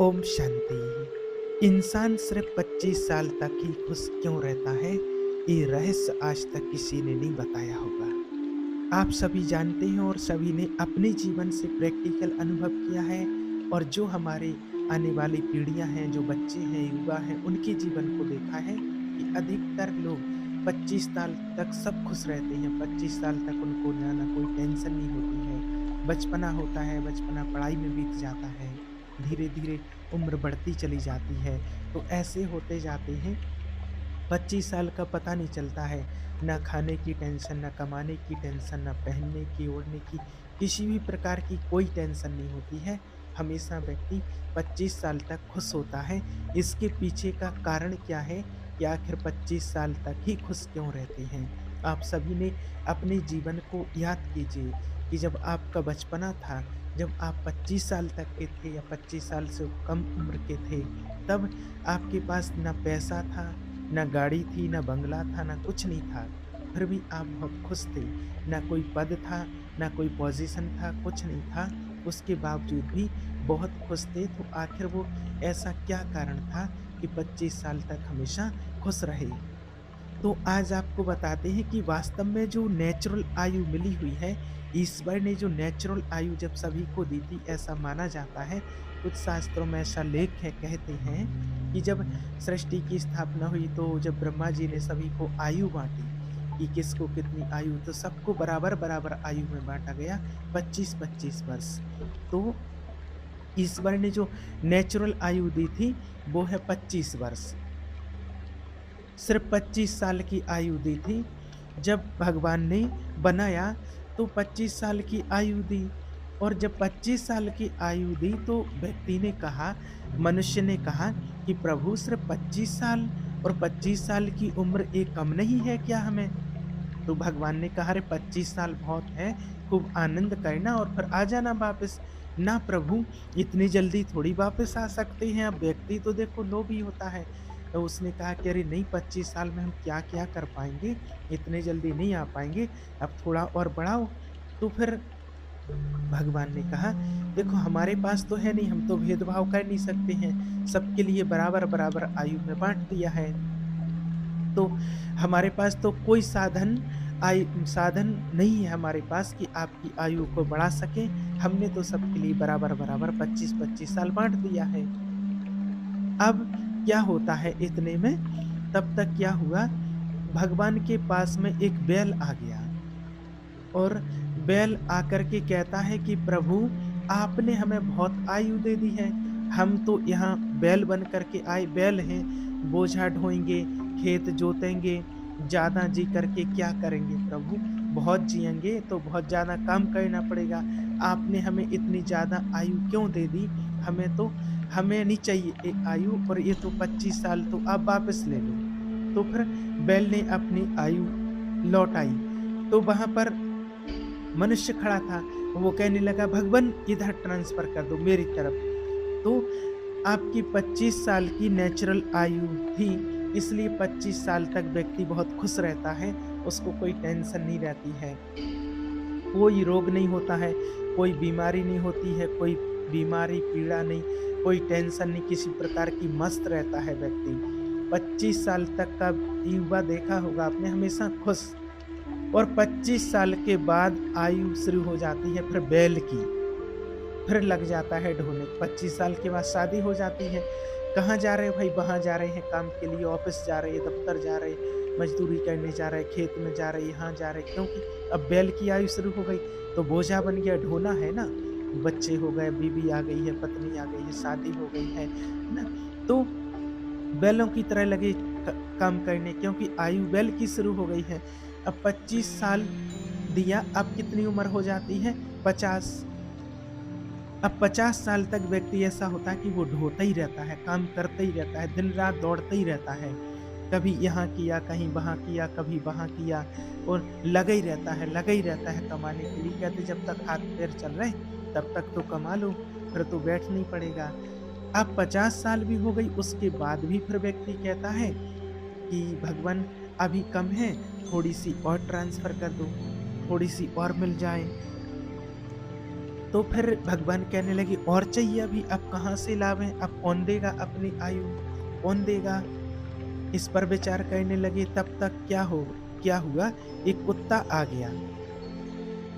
ओम शांति। इंसान सिर्फ 25 साल तक ही खुश क्यों रहता है, ये रहस्य आज तक किसी ने नहीं बताया होगा। आप सभी जानते हैं और सभी ने अपने जीवन से प्रैक्टिकल अनुभव किया है। और जो हमारे आने वाली पीढ़ियां हैं, जो बच्चे हैं, युवा हैं, उनके जीवन को देखा है कि अधिकतर लोग 25 साल तक सब खुश रहते हैं। 25 साल तक उनको ना कोई टेंशन नहीं होती है। बचपना होता है, बचपना पढ़ाई में बीत जाता है। धीरे धीरे उम्र बढ़ती चली जाती है, तो ऐसे होते जाते हैं। 25 साल का पता नहीं चलता है। ना खाने की टेंशन, ना कमाने की टेंशन, ना पहनने की, ओढ़ने की, किसी भी प्रकार की कोई टेंशन नहीं होती है। हमेशा व्यक्ति 25 साल तक खुश होता है। इसके पीछे का कारण क्या है कि आखिर 25 साल तक ही खुश क्यों रहते हैं? आप सभी ने अपने जीवन को याद कीजिए कि जब आपका बचपना था, जब आप 25 साल तक के थे या 25 साल से कम उम्र के थे, तब आपके पास ना पैसा था, ना गाड़ी थी, ना बंगला था, ना कुछ नहीं था, फिर भी आप बहुत खुश थे। ना कोई पद था, ना कोई पोज़ीशन था, कुछ नहीं था, उसके बावजूद भी बहुत खुश थे। तो आखिर वो ऐसा क्या कारण था कि 25 साल तक हमेशा खुश रहे? तो आज आपको बताते हैं कि वास्तव में जो नेचुरल आयु मिली हुई है, ईश्वर ने जो नेचुरल आयु जब सभी को दी थी, ऐसा माना जाता है। कुछ शास्त्रों में ऐसा लेख है, कहते हैं कि जब सृष्टि की स्थापना हुई, तो जब ब्रह्मा जी ने सभी को आयु बाँटी कि किसको कितनी आयु, तो सबको बराबर-बराबर आयु में बाँटा गया, 25-25 वर्ष। तो ईश्वर ने जो नेचुरल आयु दी थी, वो है 25 वर्ष। सिर्फ 25 साल की आयु दी थी। जब भगवान ने बनाया तो 25 साल की आयु दी। और जब 25 साल की आयु दी तो व्यक्ति ने कहा, मनुष्य ने कहा कि प्रभु सिर्फ 25 साल, और 25 साल की उम्र एक कम नहीं है क्या हमें? तो भगवान ने कहा, अरे 25 साल बहुत है, खूब आनंद करना और फिर आ जाना वापस। ना प्रभु, इतनी जल्दी थोड़ी वापस आ सकते हैं, अब व्यक्ति तो देखो लोभी होता है। तो उसने कहा कि अरे नहीं, 25 साल में हम क्या-क्या कर पाएँगे, इतने जल्दी नहीं आ पाएँगे, अब थोड़ा और बढ़ाओ। तो फिर भगवान ने कहा, देखो हमारे पास तो है नहीं, हम तो भेदभाव कर नहीं सकते हैं, सबके लिए बराबर-बराबर आयु में बाँट दिया है। तो हमारे पास तो कोई साधन नहीं है हमारे पास कि आपकी आयु को बढ़ा सकें। हमने तो सबके लिए बराबर-बराबर 25-25 साल बाँट दिया है। अब क्या होता है इतने में, तब तक क्या हुआ, भगवान के पास में एक बैल आ गया। और बैल आकर के कहता है कि प्रभु, आपने हमें बहुत आयु दे दी है। हम तो यहाँ बैल बन कर के आए, बैल हैं, बोझा ढोएँगे, खेत जोतेंगे, ज़्यादा जी करके क्या करेंगे प्रभु? बहुत जिएँगे तो बहुत ज़्यादा काम करना पड़ेगा। आपने हमें इतनी ज़्यादा आयु क्यों दे दी? हमें नहीं चाहिए ये आयु, और ये तो 25 साल तो आप वापस ले लो। तो फिर बैल ने अपनी आयु लौटाई। तो वहाँ पर मनुष्य खड़ा था, वो कहने लगा, भगवान इधर ट्रांसफ़र कर दो मेरी तरफ। तो आपकी 25 साल की नेचुरल आयु थी, इसलिए 25 साल तक व्यक्ति बहुत खुश रहता है, उसको कोई टेंशन नहीं रहती है। कोई रोग नहीं होता है, कोई बीमारी नहीं होती है, कोई बीमारी, पीड़ा नहीं, कोई टेंशन नहीं, किसी प्रकार की, मस्त रहता है व्यक्ति। 25 साल तक का युवा देखा होगा आपने, हमेशा खुश। और 25 साल के बाद आयु शुरू हो जाती है फिर बैल की, फिर लग जाता है ढोने। 25 साल के बाद शादी हो जाती है। कहाँ जा रहे हो भाई? वहाँ जा रहे हैं काम के लिए, ऑफ़िस जा रहे हैं, दफ़्तर जा रहे हैं, मज़दूरी करने जा रहे हैं, खेत में जा रहे हैं, यहाँ जा रहे हैं, क्योंकि अब बैल की आयु शुरू हो गई, तो बोझा बन गया, ढोना है ना। बच्चे हो गए, बीवी आ गई है, पत्नी आ गई है, शादी हो गई है ना? तो बैलों की तरह लगे काम करने, क्योंकि आयु बैल की शुरू हो गई है। अब 25 साल दिया, अब कितनी उम्र हो जाती है? 50। अब 50 साल तक व्यक्ति ऐसा होता है कि वो ढोता ही रहता है, काम करता ही रहता है, दिन-रात दौड़ता ही रहता है। कभी यहाँ किया, कहीं वहाँ किया, कभी वहाँ किया, और लगा ही रहता है कमाने के लिए। कहते जब तक हाथ-पैर चल रहे, तब तक तो कमा लो, फिर तो बैठ नहीं पड़ेगा। अब 50 साल भी हो गई, उसके बाद भी फिर व्यक्ति कहता है कि भगवान, अभी कम है, थोड़ी-सी और ट्रांसफ़र कर दो, थोड़ी-सी और मिल जाए। तो फिर भगवान कहने लगे, और चाहिए अभी, अब कहाँ से लावें, अब कौन देगा अपनी आयु, कौन देगा? इस पर विचार करने लगे। तब तक क्या हुआ, एक कुत्ता आ गया।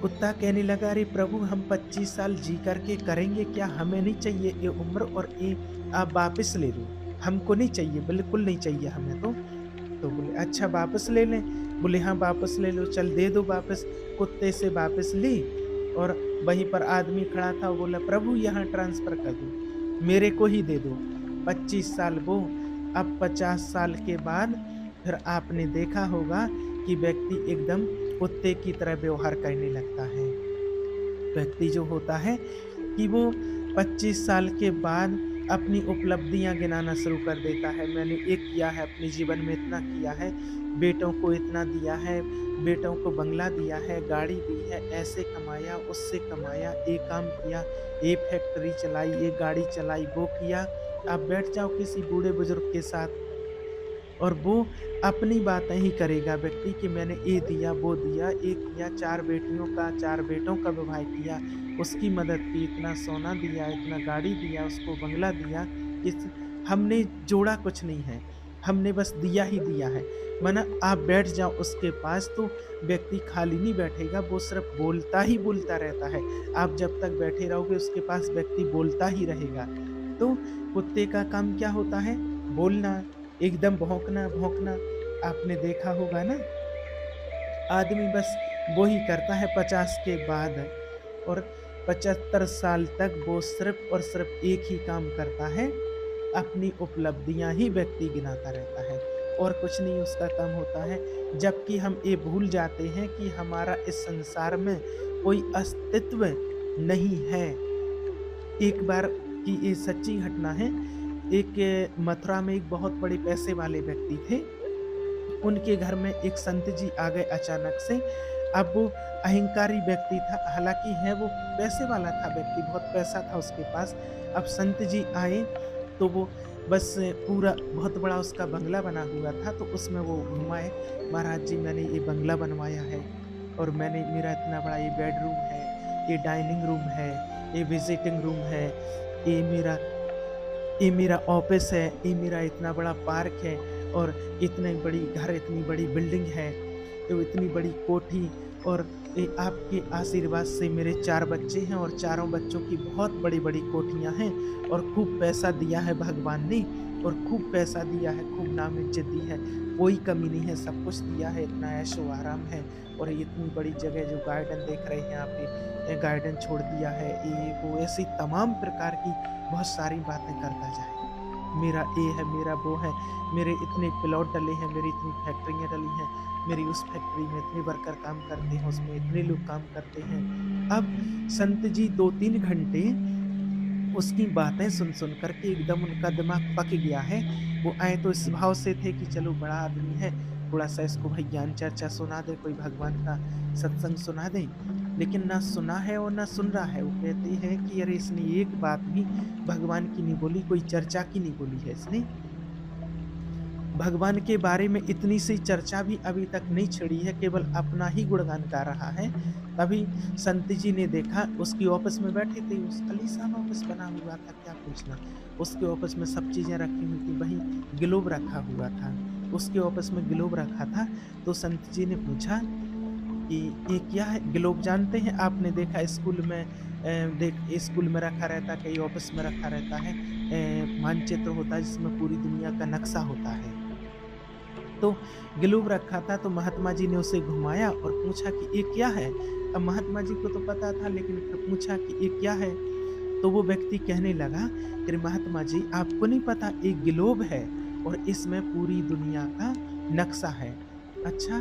कुत्ता कहने लगा, अरे प्रभु, हम 25 साल जी करके करेंगे क्या? हमें नहीं चाहिए ये उम्र, और ये आप वापस ले लो। हमको नहीं चाहिए, बिल्कुल नहीं चाहिए हमें तो बोले, अच्छा वापस ले लें? बोले हाँ वापस ले लो, चल दे दो वापस। कुत्ते से वापस ली, और वहीं पर आदमी खड़ा था, वो बोला, प्रभु यहाँ ट्रांसफर कर दो, मेरे को ही दे दो। 25 साल वो, अब 50 साल के बाद फिर आपने देखा होगा कि व्यक्ति एकदम कुत्ते की तरह व्यवहार करने लगता है। व्यक्ति जो होता है कि वो 25 साल के बाद अपनी उपलब्धियां गिनाना शुरू कर देता है। मैंने ये किया है, अपने जीवन में इतना किया है, बेटों को इतना दिया है, बेटों को बंगला दिया है, गाड़ी दी है, ऐसे कमाया, उससे कमाया, ये काम किया, ये फैक्ट्री चलाई, ये गाड़ी चलाई, वो किया। आप बैठ जाओ किसी बूढ़े बुजुर्ग के साथ, और वो अपनी बातें ही करेगा व्यक्ति कि मैंने ये दिया, वो दिया, ये किया, 4 बेटियों का, 4 बेटों का विवाह किया, उसकी मदद की, इतना सोना दिया, इतना गाड़ी दिया, उसको बंगला दिया। इस हमने जोड़ा कुछ नहीं है, हमने बस दिया ही दिया है। माना आप बैठ जाओ उसके पास तो व्यक्ति खाली नहीं बैठेगा, वो सिर्फ बोलता ही बोलता रहता है। आप जब तक बैठे रहोगे उसके पास व्यक्ति बोलता ही रहेगा। तो कुत्ते का काम क्या होता है? बोलना, एकदम भौंकना भौंकना। आपने देखा होगा ना, आदमी बस वो ही करता है 50 के बाद, और 75 साल तक वो सिर्फ और सिर्फ एक ही काम करता है, अपनी उपलब्धियां ही व्यक्ति गिनाता रहता है, और कुछ नहीं उसका काम होता है। जबकि हम ये भूल जाते हैं कि हमारा इस संसार में कोई अस्तित्व नहीं है। एक बार की ये सच्ची घटना है। एक मथुरा में एक बहुत बड़े पैसे वाले व्यक्ति थे। उनके घर में एक संत जी आ गए अचानक से। अब वो अहंकारी व्यक्ति था, हालांकि है वो पैसे वाला था व्यक्ति, बहुत पैसा था उसके पास। अब संत जी आए तो वो बस पूरा बहुत बड़ा उसका बंगला बना हुआ था, तो उसमें वो घुमाए, महाराज जी मैंने ये बंगला बनवाया है, और मैंने, मेरा इतना बड़ा ये बेडरूम है, ये डाइनिंग रूम है, ये विजिटिंग रूम है, ये मेरा ये मेरा ऑफिस है, ये मेरा इतना बड़ा पार्क है, और इतनी बड़ी घर, इतनी बड़ी बिल्डिंग है, तो इतनी बड़ी कोठी, और ये आपके आशीर्वाद से मेरे 4 बच्चे हैं, और चारों बच्चों की बहुत बड़ी बड़ी कोठियां हैं, और खूब पैसा दिया है भगवान ने, और खूब पैसा दिया है, खूब नाम इज्जत दी है, कोई कमी नहीं है, सब कुछ दिया है, इतना ऐशो आराम है। और ये इतनी बड़ी जगह जो गार्डन देख रहे हैं आप, ये गार्डन छोड़ दिया है, ये वो, ऐसी तमाम प्रकार की बहुत सारी बातें करता जाए। मेरा ये है, मेरा वो है, मेरे इतने प्लॉट डले हैं, मेरी इतनी फैक्ट्रियाँ डली हैं, मेरी उस फैक्ट्री में इतने वर्कर काम करते हैं, उसमें इतने लोग काम करते हैं। अब संत जी 2-3 घंटे उसकी बातें सुन सुन करके एकदम उनका दिमाग पक गया है। वो आए तो इस भाव से थे कि चलो बड़ा आदमी है, थोड़ा सा इसको भाई ज्ञान चर्चा सुना दे, कोई भगवान का सत्संग सुना दे। लेकिन ना सुना है और ना सुन रहा है। वो कहते हैं कि अरे इसने एक बात भी भगवान की नहीं बोली, कोई चर्चा की नहीं बोली है इसने। भगवान के बारे में इतनी सी चर्चा भी अभी तक नहीं छिड़ी है, केवल अपना ही गुणगान गा रहा है। तभी संत जी ने देखा, उसकी ऑफिस में बैठे थे, उस आलीशान ऑफिस बना हुआ था, क्या पूछना। उसके ऑफिस में सब चीजें रखी हुई थी, वहीं ग्लोब रखा हुआ था, उसके ऑफिस में ग्लोब रखा था। तो संत जी ने पूछा कि ये क्या है? ग्लोब जानते हैं, आपने देखा स्कूल में, स्कूल में रखा रहता है, कई ऑफिस में रखा रहता है, मानचित्र होता है जिसमें पूरी दुनिया का नक्शा होता है। तो ग्लोब रखा था, तो महात्मा जी ने उसे घुमाया और पूछा कि ये क्या है। अब महात्मा जी को तो पता था, लेकिन फिर पूछा कि ये क्या है। तो वो व्यक्ति कहने लगा कि महात्मा जी आपको नहीं पता, एक ग्लोब है और इसमें पूरी दुनिया का नक्शा है। अच्छा,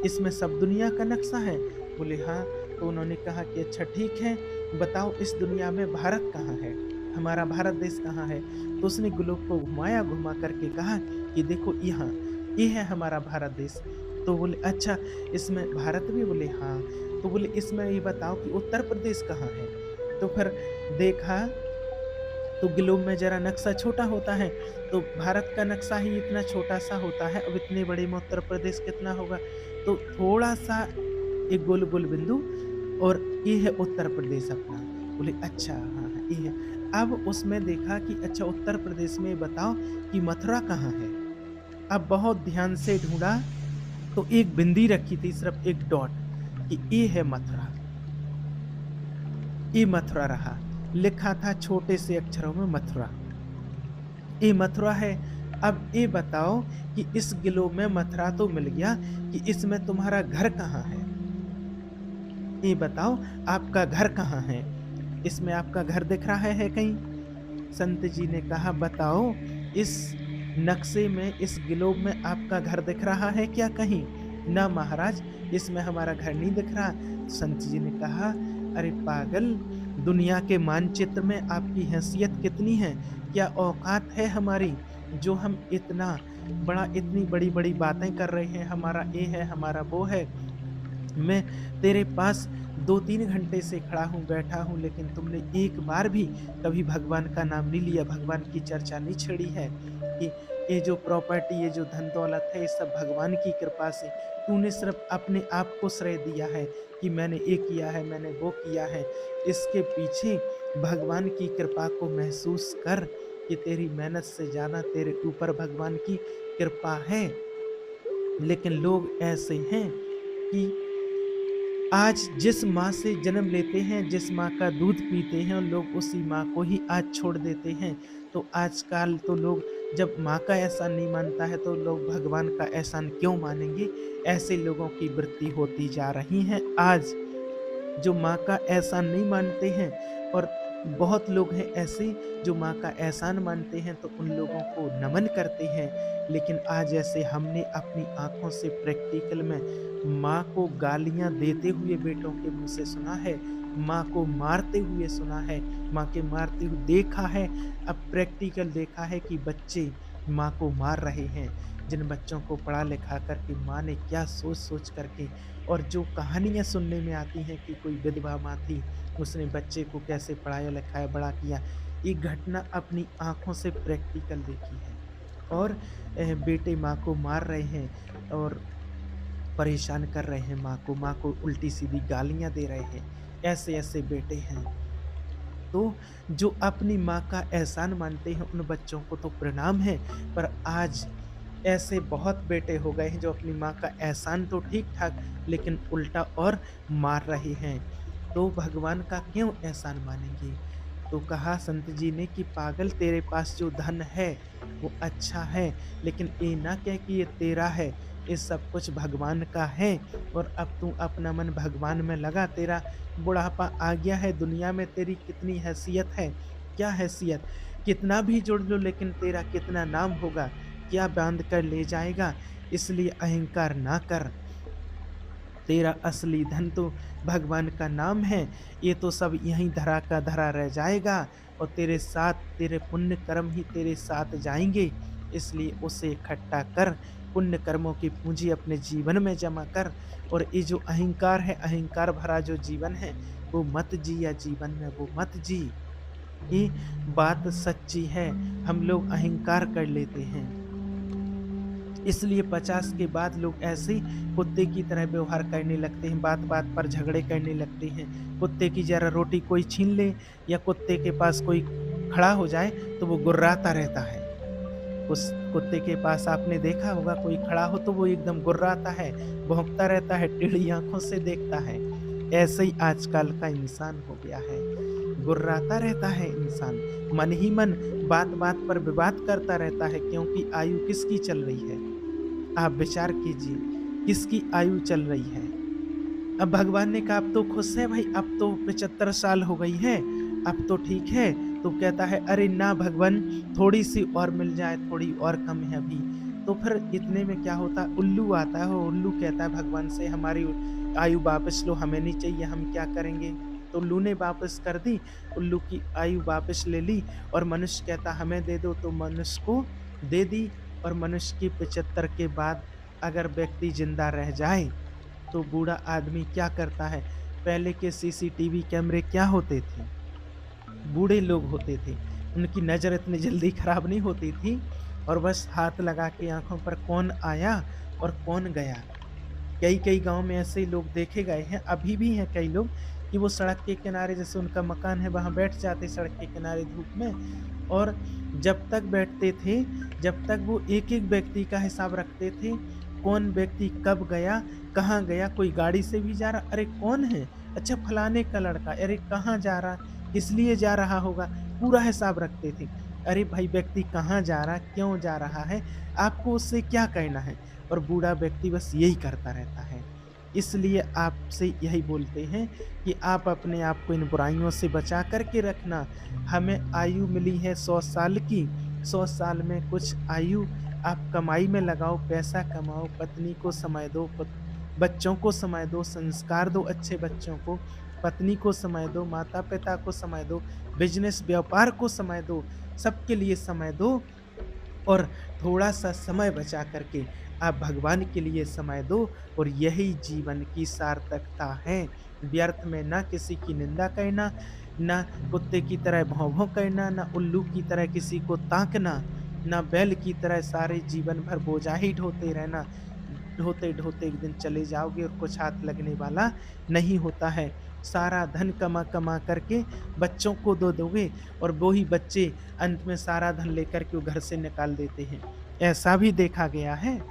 इसमें सब दुनिया का नक्शा है? बोले हाँ। तो उन्होंने कहा कि अच्छा ठीक है, बताओ इस दुनिया में भारत कहाँ है, हमारा भारत देश कहाँ है। तो उसने ग्लोब को घुमाया, घुमा करके कहा कि देखो यहाँ, ये है हमारा भारत देश। तो बोले अच्छा, इसमें भारत भी? बोले हाँ। तो बोले इसमें ये बताओ कि उत्तर प्रदेश कहाँ है। तो फिर देखा तो ग्लोब में जरा नक्शा छोटा होता है, तो भारत का नक्शा ही इतना छोटा सा होता है, अब इतने बड़े में उत्तर प्रदेश कितना होगा। तो थोड़ा सा एक गोल गोल बिंदु, और ये है उत्तर प्रदेश अपना। बोले अच्छा हाँ, हाँ, ये है। अब उसमें देखा कि अच्छा उत्तर प्रदेश में बताओ कि मथुरा कहाँ है? अब बहुत ध्यान से ढूँढा तो एक बिंदी रखी थी सिर्फ़ एक डॉट कि ये है मथुरा, ये मथुरा रहा। लिखा था छोटे से अक्षरों में मथुरा, ये मथुरा है। अब ये बताओ कि इस ग्लोब में मथुरा तो मिल गया कि इसमें तुम्हारा घर कहाँ है? ये बताओ आपका घर कहाँ है? इसमें आपका घर दिख रहा है कहीं? संत जी ने कहा बताओ इस नक्शे में, इस ग्लोब में आपका घर दिख रहा है क्या कहीं? ना महाराज, इसमें हमारा घर नहीं दिख रहा। संत जी ने कहा अरे पागल, दुनिया के मानचित्र में आपकी हैसियत कितनी है? क्या औकात है हमारी जो हम इतना बड़ा, इतनी बड़ी बड़ी बातें कर रहे हैं, हमारा ये है, हमारा वो है। मैं तेरे पास 2-3 घंटे से खड़ा हूँ, बैठा हूँ, लेकिन तुमने एक बार भी कभी भगवान का नाम नहीं लिया, भगवान की चर्चा नहीं छेड़ी है कि ये जो प्रॉपर्टी, ये जो धन-दौलत है, ये सब भगवान की कृपा से। तूने सिर्फ़ अपने आप को श्रेय दिया है कि मैंने ये किया है, मैंने वो किया है। इसके पीछे भगवान की कृपा को महसूस कर कि तेरी मेहनत से ज़्यादा तेरे ऊपर भगवान की कृपा है। लेकिन लोग ऐसे हैं कि आज जिस माँ से जन्म लेते हैं, जिस माँ का दूध पीते हैं, लोग उसी माँ को ही आज छोड़ देते हैं। तो आजकल तो लोग जब माँ का एहसान नहीं मानता है, तो लोग भगवान का एहसान क्यों मानेंगे? ऐसे लोगों की वृत्ति होती जा रही है आज। जो माँ का एहसान नहीं मानते हैं, और बहुत लोग हैं ऐसे जो माँ का एहसान मानते हैं तो उन लोगों को नमन करते हैं। लेकिन आज ऐसे हमने अपनी आँखों से प्रैक्टिकल में माँ को गालियाँ देते हुए बेटों के मुँह से सुना है, माँ को मारते हुए सुना है, माँ के मारते हुए देखा है। अब प्रैक्टिकल देखा है कि बच्चे माँ को मार रहे हैं। जिन बच्चों को पढ़ा लिखा कर के माँ ने क्या सोच-सोच करके, और जो कहानियाँ सुनने में आती हैं कि कोई विधवा माँ थी, उसने बच्चे को कैसे पढ़ाया-लिखाया, बड़ा किया। ये घटना अपनी आँखों से प्रैक्टिकल देखी है। और बेटे माँ को मार रहे हैं और परेशान कर रहे हैं माँ को उल्टी-सीधी गालियाँ दे रहे हैं। ऐसे-ऐसे बेटे हैं। तो जो अपनी माँ का एहसान मानते हैं उन बच्चों को तो प्रणाम है, पर आज ऐसे बहुत बेटे हो गए हैं जो अपनी माँ का एहसान तो ठीक-ठाक, लेकिन उल्टा और मार रहे हैं। तो भगवान का क्यों एहसान मानेंगे? तो कहा संत जी ने कि पागल, तेरे पास जो धन है वो अच्छा है, लेकिन ये ना कह कि ये तेरा है, ये सब कुछ भगवान का है। और अब तू अपना मन भगवान में लगा, तेरा बुढ़ापा आ गया है, दुनिया में तेरी कितनी हैसियत है? क्या हैसियत? कितना भी जुड़ लो लेकिन तेरा कितना नाम होगा? क्या बाँध कर ले जाएगा? इसलिए अहंकार ना कर। तेरा असली धन तो भगवान का नाम है। ये तो सब यहीं धरा का धरा रह जाएगा और तेरे साथ तेरे पुण्य कर्म ही तेरे साथ जाएँगे। इसलिए उसे इकट्ठा कर, पुण्य कर्मों की पूँजी अपने जीवन में जमा कर, और ये जो अहंकार है, अहंकार भरा जो जीवन है, वो मत जी, या जीवन में वो मत जी। ये बात सच्ची है, हम लोग अहंकार कर लेते हैं। इसलिए 50 के बाद लोग ऐसे ही कुत्ते की तरह व्यवहार करने लगते हैं, बात-बात पर झगड़े करने लगते हैं। कुत्ते की ज़रा रोटी कोई छीन ले या कुत्ते के पास कोई खड़ा हो जाए तो वो गुर्राता रहता है। उस कुत्ते के पास आपने देखा होगा कोई खड़ा हो तो वो एकदम गुर्राता है, भौंकता रहता है, टेढ़ी आँखों से देखता है। ऐसे ही आजकल का इंसान हो गया है, गुर्राता रहता है इंसान, मन ही मन बात-बात पर विवाद करता रहता है, क्योंकि आयु किसकी चल रही है? आप विचार कीजिए, किसकी आयु चल रही है? अब भगवान ने कहा अब तो खुश है भाई, अब तो 75 साल हो गई है, अब तो ठीक है। तो कहता है अरे ना भगवान, थोड़ी-सी और मिल जाए, थोड़ी और कम है अभी। तो फिर इतने में क्या होता है, उल्लू आता है और उल्लू कहता है भगवान से हमारी आयु वापस लो, हमें नहीं चाहिए, हम क्या करेंगे? तो उल्लू ने वापस कर दी, उल्लू की आयु वापस ले ली, और मनुष्य कहता हमें दे दो, तो मनुष्य को दे दी। और मनुष्य की 75 के बाद अगर व्यक्ति ज़िंदा रह जाए तो बूढ़ा आदमी क्या करता है? पहले के सीसीटीवी कैमरे क्या होते थे? बूढ़े लोग होते थे। उनकी नज़र इतनी जल्दी खराब नहीं होती थी, और बस हाथ लगा के आँखों पर कौन आया और कौन गया। कई-कई गाँव में ऐसे लोग देखे गए हैं, अभी भी हैं कई लोग कि वो सड़क के किनारे, जैसे उनका मकान है, वहाँ बैठ जाते सड़क के किनारे धूप में, और जब तक बैठते थे, जब तक वो एक-एक व्यक्ति का हिसाब रखते थे, कौन व्यक्ति कब गया, कहाँ गया, कोई गाड़ी से भी जा रहा, अरे कौन है? अच्छा फलाने का लड़का, अरे कहाँ जा रहा, किस लिए जा रहा होगा, पूरा हिसाब रखते थे। अरे भाई व्यक्ति कहाँ जा रहा, क्यों जा रहा है, आपको उससे क्या कहना है? और बूढ़ा व्यक्ति बस यही करता रहता है। इसलिए आपसे यही बोलते हैं कि आप अपने आप को इन बुराइयों से बचा कर के रखना। हमें आयु मिली है 100 साल की, 100 साल में कुछ आयु आप कमाई में लगाओ, पैसा कमाओ, पत्नी को समय दो, बच्चों को समय दो, संस्कार दो अच्छे बच्चों को, पत्नी को समय दो, माता-पिता को समय दो, बिज़नेस व्यापार को समय दो, सबके लिए समय दो, और थोड़ा-सा समय बचा कर के आप भगवान के लिए समय दो, और यही जीवन की सार्थकता है। व्यर्थ में ना किसी की निंदा करना, ना कुत्ते की तरह भौं-भौं करना, ना उल्लू की तरह किसी को ताकना, ना बैल की तरह सारे जीवन भर बोझा ही ढोते रहना। ढोते-ढोते एक दिन चले जाओगे और कुछ हाथ लगने वाला नहीं होता है। सारा धन कमा-कमा करके बच्चों को दे दोगे, और वो ही बच्चे अंत में सारा धन लेकर के वो घर से निकाल देते हैं। ऐसा भी देखा गया है।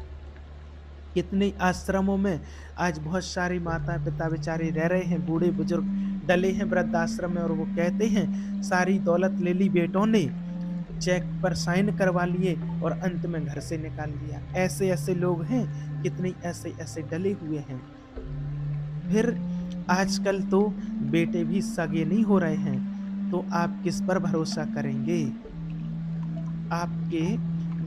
कितने आश्रमों में आज बहुत सारे माता-पिता बेचारे रह रहे हैं, बूढ़े-बुजुर्ग डले हैं वृद्धाश्रम में, और वो कहते हैं सारी दौलत ले ली बेटों ने, चेक पर साइन करवा लिए और अंत में घर से निकाल दिया। ऐसे-ऐसे लोग हैं, कितने ऐसे-ऐसे डले हुए हैं। फिर आजकल तो बेटे भी सगे नहीं हो रहे हैं, तो आप किस पर भरोसा करेंगे? आपके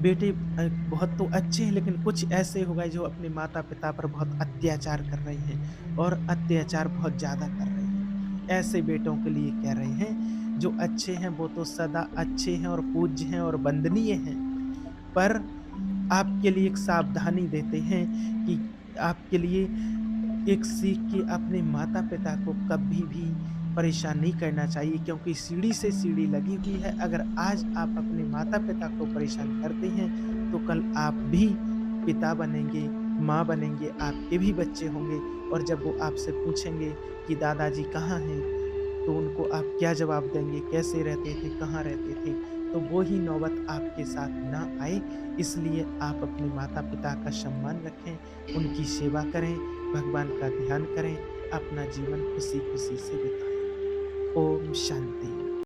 बेटे बहुत तो अच्छे हैं, लेकिन कुछ ऐसे हो गए जो अपने माता-पिता पर बहुत अत्याचार कर रहे हैं, और अत्याचार बहुत ज़्यादा कर रहे हैं। ऐसे बेटों के लिए कह रहे हैं, जो अच्छे हैं वो तो सदा अच्छे हैं और पूज्य हैं और वंदनीय हैं। पर आपके लिए एक सावधानी देते हैं कि आपके लिए एक सीख कि अपने माता-पिता को कभी भी परेशान नहीं करना चाहिए, क्योंकि सीढ़ी से सीढ़ी लगी हुई है। अगर आज आप अपने माता-पिता को परेशान करते हैं, तो कल आप भी पिता बनेंगे, माँ बनेंगे, आपके भी बच्चे होंगे, और जब वो आपसे पूछेंगे कि दादाजी कहाँ हैं? तो उनको आप क्या जवाब देंगे? कैसे रहते थे? कहाँ रहते थे? तो वो ही नौबत आपके साथ ना आए, इसलिए आप अपने माता-पिता का सम्मान रखें, उनकी सेवा करें, भगवान का ध्यान करें, अपना जीवन खुशी-खुशी से बिताएँ। ओम शांति।